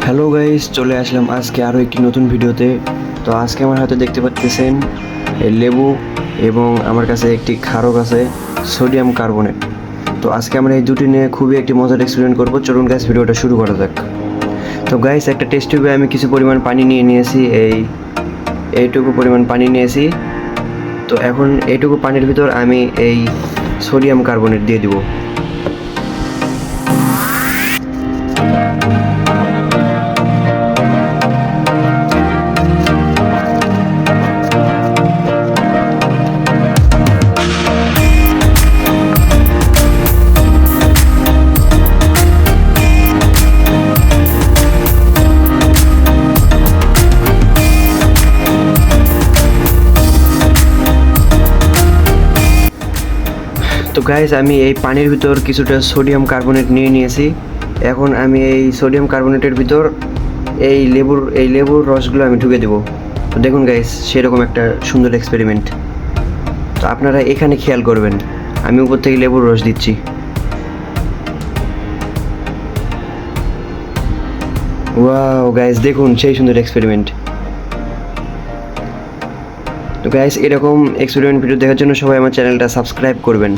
Hello guys, চলে আসলাম আজকে আরও একটি নতুন ভিডিওতে। তো আজকে আমার হাতে দেখতে পাচ্ছেন এই লেবু এবং আমার কাছে একটি ক্ষারক আছে সোডিয়াম কার্বনেট। তো আজকে আমরা এই দুটি নিয়ে খুবই একটি মজার এক্সপেরিমেন্ট করব। চলুন গাইস ভিডিওটা শুরু করা যাক। তো গাইস, একটা টেস্ট টিউবে আমি কিছু পরিমাণ পানি নিয়েছি, এইটুকু পরিমাণ পানি নিয়েছি। তো এখন এইটুকু পানির ভিতর আমি এই সোডিয়াম কার্বনেট দিয়ে দিব। তো গাইস, আমি এই পানির ভিতর কিছুটা সোডিয়াম কার্বনেট নিয়েছি। এখন আমি এই সোডিয়াম কার্বনেটের ভিতর এই লেবুর রসগুলো আমি ঢুকে দেবো। তো দেখুন গাইস, সেরকম একটা সুন্দর এক্সপেরিমেন্ট। তো আপনারা এখানে খেয়াল করবেন, আমি উপর থেকে লেবুর রস দিচ্ছি। ওয়াও গাইস, দেখুন সেই সুন্দর এক্সপেরিমেন্ট। তো গাইস, এরকম এক্সপেরিমেন্ট ভিডিও দেখার জন্য সবাই আমার চ্যানেলটা সাবস্ক্রাইব করবেন।